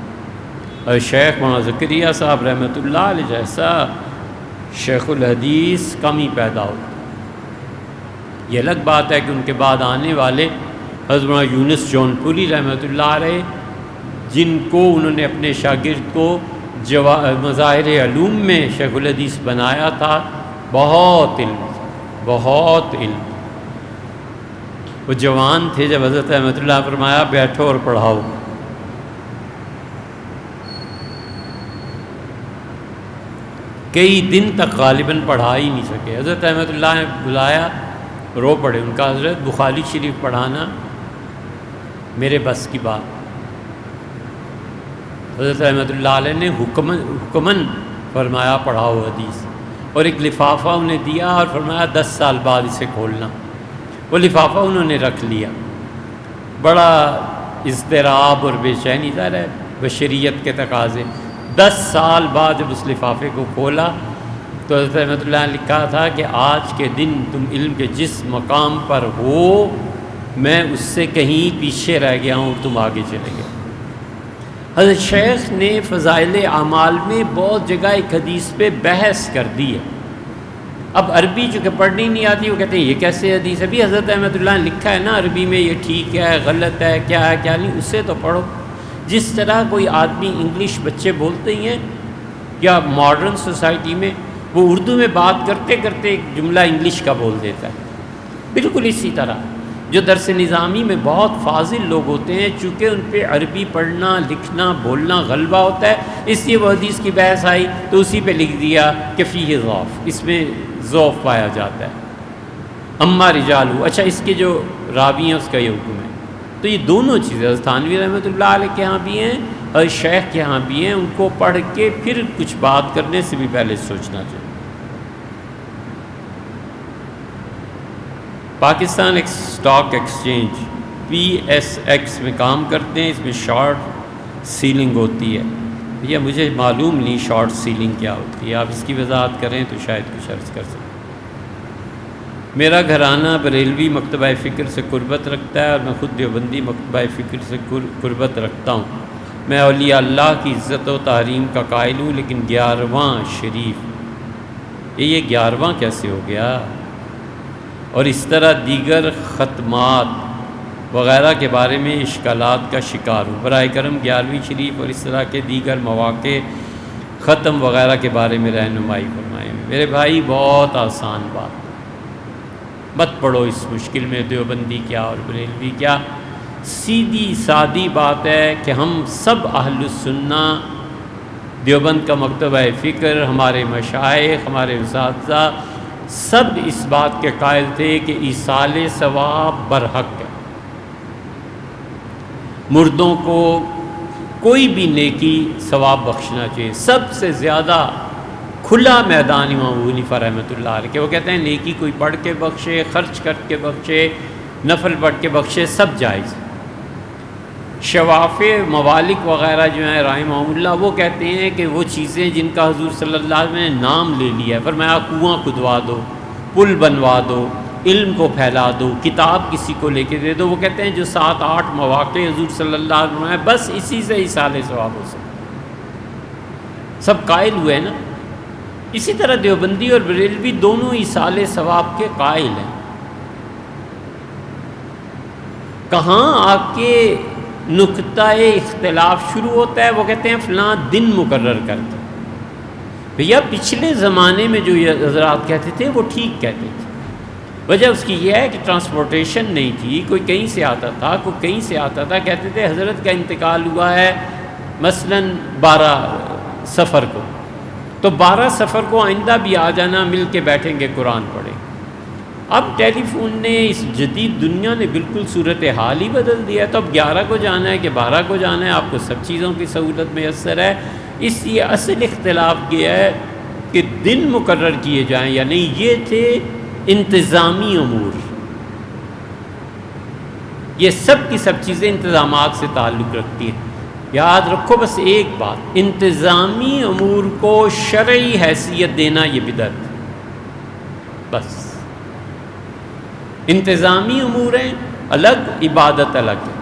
اور شیخ مولانا زکریا صاحب رحمۃ اللہ علیہ جیسا شیخ الحدیث کم ہی پیدا ہوتا۔ یہ الگ بات ہے کہ ان کے بعد آنے والے حضرت مولانا یونس جون پوری رحمۃ اللہ علیہ، جن کو انہوں نے اپنے شاگرد کو مظاہر علوم میں شیخ الحدیث بنایا تھا، بہت علم، وہ جوان تھے جب حضرت رحمۃ اللہ فرمایا بیٹھو اور پڑھاؤ۔ کئی دن تک غالباً پڑھا ہی نہیں سکے۔ حضرت رحمۃ اللہ نے بلایا، رو پڑے، ان کا حضرت بخاری شریف پڑھانا میرے بس کی بات۔ حضرت رحمۃ اللہ علیہ نے حکماً فرمایا پڑھاؤ حدیث، اور ایک لفافہ انہیں دیا اور فرمایا 10 سال بعد اسے کھولنا۔ وہ لفافہ انہوں نے رکھ لیا، بڑا اضطراب اور بے چینی، ظاہر ہے بشریت کے تقاضے۔ 10 سال بعد جب اس لفافے کو کھولا تو حضرت رحمۃ اللہ نے لکھا تھا کہ آج کے دن تم علم کے جس مقام پر ہو میں اس سے کہیں پیچھے رہ گیا ہوں، تم آگے چلے گئے۔ حضرت شیخ نے فضائل اعمال میں بہت جگہ ایک حدیث پہ بحث کر دی ہے۔ اب عربی چونکہ پڑھنی نہیں آتی، وہ کہتے ہیں یہ کیسے حدیث ہے؟ بھی حضرت احمد اللہ نے لکھا ہے نا عربی میں، یہ ٹھیک ہے، غلط ہے، کیا ہے کیا نہیں، اسے تو پڑھو۔ جس طرح کوئی آدمی انگلش بچے بولتے ہی ہیں، یا ماڈرن سوسائٹی میں وہ اردو میں بات کرتے کرتے ایک جملہ انگلش کا بول دیتا ہے، بالکل اسی طرح جو درس نظامی میں بہت فاضل لوگ ہوتے ہیں، چونکہ ان پہ عربی پڑھنا لکھنا بولنا غلبہ ہوتا ہے، اس لیے وہ حدیث کی بحث آئی تو اسی پہ لکھ دیا کہ فیہ ضعف، اس میں ضعف پایا جاتا ہے۔ اما رجالو، اچھا اس کے جو راوی ہیں اس کا یہ حکم ہے۔ تو یہ دونوں چیزیں حضرت تھانوی رحمۃ اللہ علیہ کے ہاں بھی ہیں اور شیخ کے ہاں بھی ہیں، ان کو پڑھ کے پھر کچھ بات کرنے سے بھی پہلے سوچنا چاہیے۔ پاکستان اسٹاک ایکسچینج PSX میں کام کرتے ہیں، اس میں شارٹ سیلنگ ہوتی ہے۔ یا مجھے معلوم نہیں شارٹ سیلنگ کیا ہوتی ہے، آپ اس کی وضاحت کریں تو شاید کچھ عرض کر سکیں۔ میرا گھرانہ بریلوی مکتبہ فکر سے قربت رکھتا ہے اور میں خود دیوبندی مکتبہ فکر سے قربت رکھتا ہوں۔ میں اولیاء اللہ کی عزت و تحریم کا قائل ہوں، لیکن 11واں شریف، یہ 11واں کیسے ہو گیا؟ اور اس طرح دیگر ختمات وغیرہ کے بارے میں اشکالات کا شکار ہوں۔ براہ کرم 11ویں شریف اور اس طرح کے دیگر مواقع ختم وغیرہ کے بارے میں رہنمائی فرمائیں۔ میرے بھائی بہت آسان بات، مت پڑھو اس مشکل میں دیوبندی کیا اور بریلوی کیا، سیدھی سادی بات ہے کہ ہم سب اہل السنہ دیوبند کا مکتبہ فکر، ہمارے مشائخ، ہمارے اساتذہ سب اس بات کے قائل تھے کہ ایصال ثواب برحق ہے۔ مردوں کو کوئی بھی نیکی ثواب بخشنا چاہیے۔ سب سے زیادہ کھلا میدان امام ابو حنیفہ رحمۃ اللہ علیہ کے، وہ کہتے ہیں نیکی کوئی پڑھ کے بخشے، خرچ کر کے بخشے، نفل پڑھ کے بخشے، سب جائز۔ شواف موالک وغیرہ جو ہیں رحمہ اللہ، وہ کہتے ہیں کہ وہ چیزیں جن کا حضور صلی اللہ علیہ وسلم نے نام لے لیا ہے، فرمایا کنواں کھدوا دو، پل بنوا دو، علم کو پھیلا دو، کتاب کسی کو لے کے دے دو، وہ کہتے ہیں جو 7-8 مواقع حضور صلی اللہ علیہ وسلم ہیں، بس اسی سے ایصال ثواب ہو سکتا، سب قائل ہوئے نا۔ اسی طرح دیوبندی اور بریلوی دونوں ایصال ثواب کے قائل ہیں۔ کہاں آ کے نقطہ اختلاف شروع ہوتا ہے؟ وہ کہتے ہیں فلاں دن مقرر کر دو۔ بھیا پچھلے زمانے میں جو یہ حضرات کہتے تھے وہ ٹھیک کہتے تھے، وجہ اس کی یہ ہے کہ ٹرانسپورٹیشن نہیں تھی، کوئی کہیں سے آتا تھا، کوئی کہیں سے آتا تھا، کہتے تھے حضرت کا انتقال ہوا ہے مثلاً 12 صفر کو، تو 12 صفر کو آئندہ بھی آ جانا، مل کے بیٹھیں گے قرآن پڑھیں۔ اب ٹیلی فون نے، اس جدید دنیا نے بالکل صورت حال ہی بدل دیا ہے، تو اب 11 کو جانا ہے کہ 12 کو جانا ہے، آپ کو سب چیزوں کی سہولت میسر ہے، اس لیے اصل اختلاف یہ ہے کہ دن مقرر کیے جائیں یا نہیں، یہ تھے انتظامی امور. یہ سب کی سب چیزیں انتظامات سے تعلق رکھتی ہیں. یاد رکھو بس ایک بات، انتظامی امور کو شرعی حیثیت دینا یہ بدعت ہے. بس انتظامی امور ہیں الگ، عبادت الگ ہے.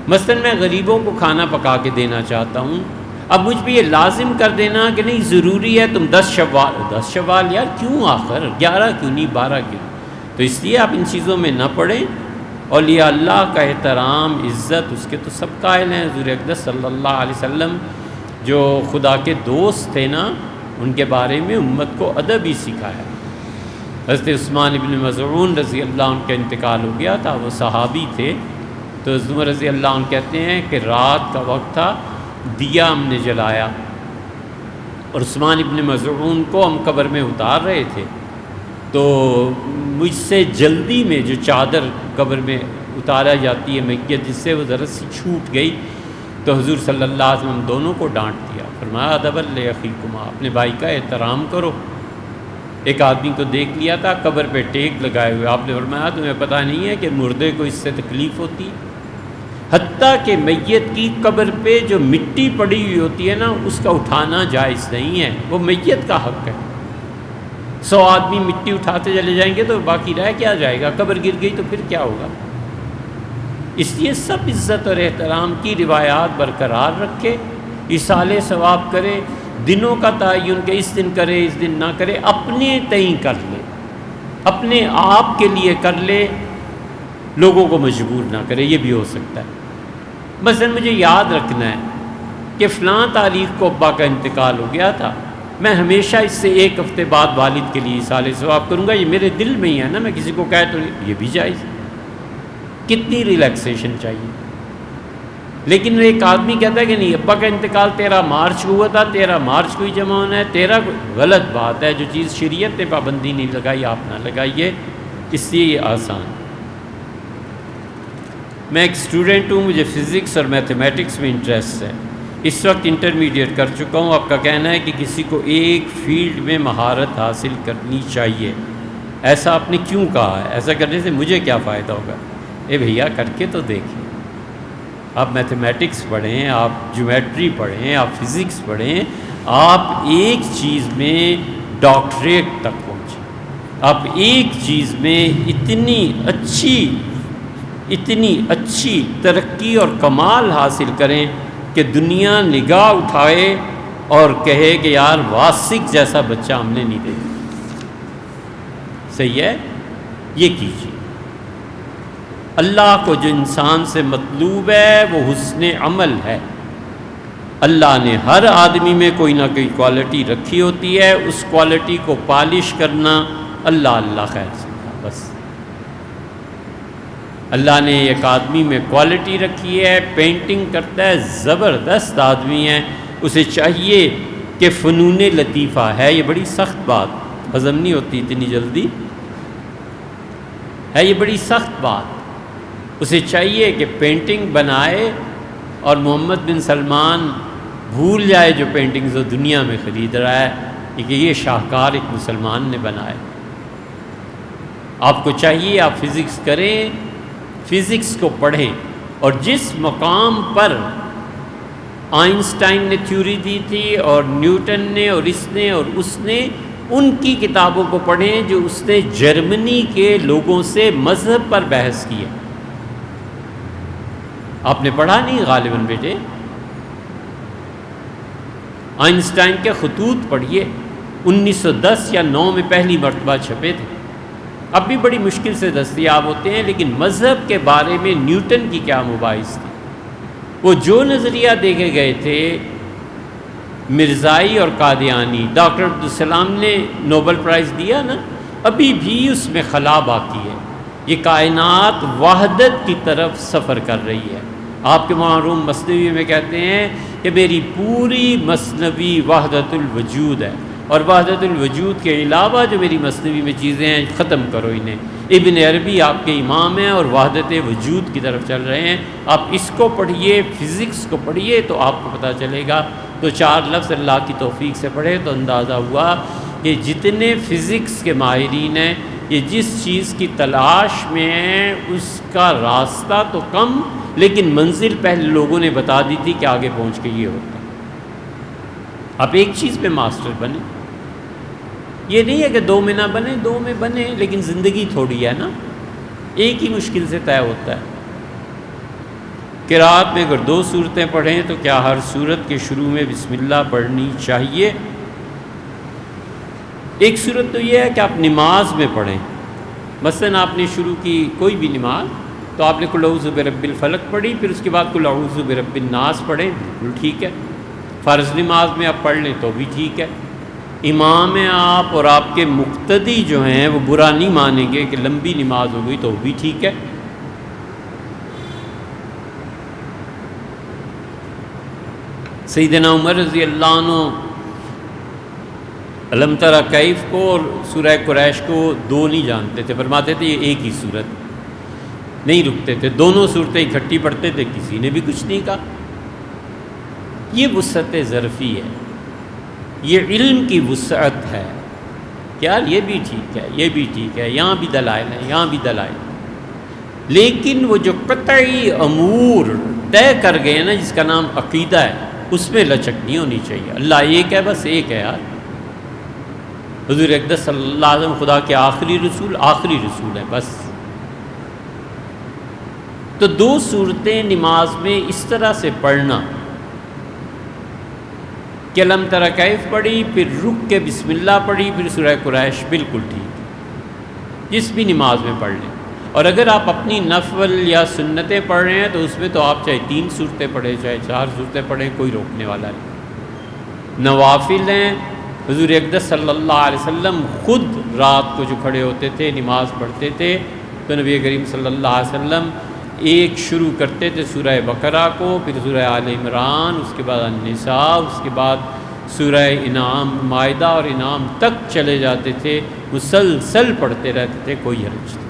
مثلا میں غریبوں کو کھانا پکا کے دینا چاہتا ہوں، اب مجھ پہ یہ لازم کر دینا کہ نہیں ضروری ہے تم 10 شوال یار کیوں، آخر 11 کیوں نہیں 12 کیوں؟ تو اس لیے آپ ان چیزوں میں نہ پڑیں. اولیاء اللہ کا احترام عزت اس کے تو سب قائل ہیں. حضور اقدس صلی اللہ علیہ وسلم جو خدا کے دوست تھے نا، ان کے بارے میں امت کو ادب ہی سکھایا. حضرت عثمان ابن مظعون رضی اللہ عنہ کا انتقال ہو گیا تھا، وہ صحابی تھے. تو حضرت عمر رضی اللہ عنہ کہتے ہیں کہ رات کا وقت تھا، دیا ہم نے جلایا اور عثمان ابن مظعون کو ہم قبر میں اتار رہے تھے. تو مجھ سے جلدی میں جو چادر قبر میں اتارا جاتی ہے میت، جس سے وہ ذرا سی چھوٹ گئی، تو حضور صلی اللہ علیہ وسلم دونوں کو ڈانٹ دیا. فرمایا ادب لأخیکما، اپنے بھائی کا احترام کرو. ایک آدمی کو دیکھ لیا تھا قبر پہ ٹیک لگائے ہوئے، آپ نے فرمایا تمہیں پتہ نہیں ہے کہ مردے کو اس سے تکلیف ہوتی؟ حتیٰ کہ میت کی قبر پہ جو مٹی پڑی ہوئی ہوتی ہے نا، اس کا اٹھانا جائز نہیں ہے، وہ میت کا حق ہے. 100 آدمی مٹی اٹھاتے چلے جائیں گے تو باقی رہ کیا جائے گا؟ قبر گر گئی تو پھر کیا ہوگا؟ اس لیے سب عزت اور احترام کی روایات برقرار رکھے، ایصال ثواب کرے، دنوں کا تعین کہ اس دن کرے اس دن نہ کرے، اپنے تئیں کر لے، اپنے آپ کے لیے کر لے، لوگوں کو مجبور نہ کرے. یہ بھی ہو سکتا ہے. مثلا مجھے یاد رکھنا ہے کہ فلاں تاریخ کو ابا کا انتقال ہو گیا تھا، میں ہمیشہ اس سے 1 ہفتے بعد والد کے لیے ایصال ثواب کروں گا. یہ میرے دل میں ہی ہے نا، میں کسی کو کہہ تو نہیں، یہ بھی جائز ہے. کتنی ریلیکسیشن چاہیے. لیکن ایک آدمی کہتا ہے کہ نہیں ابا کا انتقال 13 مارچ کو ہوا تھا، 13 مارچ کو ہی جمع ہونا ہے، 13 غلط بات ہے. جو چیز شریعت نے پابندی نہیں لگائی آپ نہ لگائیے. اس لیے یہ آسان. میں ایک اسٹوڈنٹ ہوں، مجھے فزکس اور میتھمیٹکس میں انٹرسٹ ہے. اس وقت انٹرمیڈیٹ کر چکا ہوں. آپ کا کہنا ہے کہ کسی کو ایک فیلڈ میں مہارت حاصل کرنی چاہیے، ایسا آپ نے کیوں کہا ہے؟ ایسا کرنے سے مجھے کیا فائدہ ہوگا؟ اے بھیا کر کے تو دیکھیں. آپ میتھمیٹکس پڑھیں، آپ جیومیٹری پڑھیں، آپ فزکس پڑھیں، آپ ایک چیز میں ڈاکٹریٹ تک پہنچیں. آپ ایک چیز میں اتنی اچھی ترقی اور کمال حاصل کریں کہ دنیا نگاہ اٹھائے اور کہے کہ یار واسق جیسا بچہ ہم نے نہیں دیکھا. صحیح ہے؟ یہ کیجیے. اللہ کو جو انسان سے مطلوب ہے وہ حسن عمل ہے. اللہ نے ہر آدمی میں کوئی نہ کوئی کوالٹی رکھی ہوتی ہے، اس کوالٹی کو پالش کرنا اللہ خیر سے. بس اللہ نے ایک آدمی میں کوالٹی رکھی ہے، پینٹنگ کرتا ہے، زبردست آدمی ہے. اسے چاہیے کہ فنون لطیفہ ہے، یہ بڑی سخت بات، ہضم نہیں ہوتی اتنی جلدی ہے، یہ بڑی سخت بات. اسے چاہیے کہ پینٹنگ بنائے اور محمد بن سلمان بھول جائے جو پینٹنگز وہ دنیا میں خرید رہا ہے کہ یہ شاہکار ایک مسلمان نے بنائے. آپ کو چاہیے آپ فزکس کریں، فزکس کو پڑھیں، اور جس مقام پر آئنسٹائن نے تھیوری دی تھی اور نیوٹن نے اور اس نے اور اس نے، ان کی کتابوں کو پڑھیں جو اس نے جرمنی کے لوگوں سے مذہب پر بحث کی ہے. آپ نے پڑھا نہیں غالباً بیٹے؟ آئنسٹائن کے خطوط پڑھیے، 1910 یا 9 میں پہلی مرتبہ چھپے تھے. اب بھی بڑی مشکل سے دستیاب ہوتے ہیں، لیکن مذہب کے بارے میں نیوٹن کی کیا مباحث تھی. وہ جو نظریہ دیکھے گئے تھے مرزائی اور قادیانی، ڈاکٹر عبدالسلام نے نوبل پرائز دیا نا، ابھی بھی اس میں خلا باقی ہے. یہ کائنات وحدت کی طرف سفر کر رہی ہے. آپ کے معروم مثنوی میں کہتے ہیں کہ میری پوری مثنوی وحدت الوجود ہے، اور وحدت الوجود کے علاوہ جو میری مثنوی میں چیزیں ہیں ختم کرو انہیں. ابن عربی آپ کے امام ہیں اور وحدت وجود کی طرف چل رہے ہیں. آپ اس کو پڑھیے، فزکس کو پڑھیے، تو آپ کو پتہ چلے گا تو 4 لفظ اللہ کی توفیق سے پڑھے تو اندازہ ہوا کہ جتنے فزکس کے ماہرین ہیں یہ جس چیز کی تلاش میں ہیں اس کا راستہ تو کم لیکن منزل پہلے لوگوں نے بتا دی تھی کہ آگے پہنچ کے یہ ہوتا ہے۔ آپ ایک چیز پہ ماسٹر بنے، یہ نہیں ہے کہ 2 میں نہ بنے، 2 میں بنے لیکن زندگی تھوڑی ہے نا، ایک ہی مشکل سے طے ہوتا ہے۔ قرات میں اگر 2 صورتیں پڑھیں تو کیا ہر صورت کے شروع میں بسم اللہ پڑھنی چاہیے؟ ایک صورت تو یہ ہے کہ آپ نماز میں پڑھیں، مثلا آپ نے شروع کی کوئی بھی نماز تو آپ نے قل اعوذ برب الفلق پڑھی، پھر اس کے بعد قل اعوذ برب الناس پڑھیں، بالکل ٹھیک ہے۔ فرض نماز میں آپ پڑھ لیں تو بھی ٹھیک ہے۔ امام آپ اور آپ کے مقتدی جو ہیں وہ برا نہیں مانیں گے کہ لمبی نماز ہو گئی تو بھی ٹھیک ہے۔ سیدنا عمر رضی اللہ عنہ الم تری کیف کو اور سورہ قریش کو 2 نہیں جانتے تھے، فرماتے تھے یہ ایک ہی صورت، نہیں رکتے تھے، دونوں صورتیں اکٹھی پڑھتے تھے، کسی نے بھی کچھ نہیں کہا۔ یہ وسعت ظرفی ہے، یہ علم کی وسعت ہے کہ یار یہ بھی ٹھیک ہے، یہ بھی ٹھیک ہے، یہاں بھی دلائل ہیں، یہاں بھی دلائل ہیں، لیکن وہ جو قطعی امور طے کر گئے نا جس کا نام عقیدہ ہے اس میں لچک نہیں ہونی چاہیے۔ اللہ ایک ہے، بس ایک ہے یار۔ حضور اقدس صلی اللہ علیہ وسلم خدا کے آخری رسول ہیں بس۔ تو 2 صورتیں نماز میں اس طرح سے پڑھنا کہ الم تری کیف پڑھی، پھر رک کے بسم اللہ پڑھی، پھر سورہ قریش، بالکل ٹھیک، جس بھی نماز میں پڑھ لیں۔ اور اگر آپ اپنی نفل یا سنتیں پڑھ رہے ہیں تو اس میں تو آپ چاہے 3 صورتیں پڑھیں چاہے 4 صورتیں پڑھیں، کوئی روکنے والا نہیں۔ نوافل ہیں، حضور اقدس صلی اللہ علیہ وسلم خود رات کو جو کھڑے ہوتے تھے نماز پڑھتے تھے تو نبی کریم صلی اللہ علیہ وسلم ایک شروع کرتے تھے سورہ بقرہ کو، پھر سورہ آل عمران، اس کے بعد النساء، اس کے بعد سورہ انعام، مائدہ اور انعام تک چلے جاتے تھے، مسلسل پڑھتے رہتے تھے، کوئی حرج نہیں۔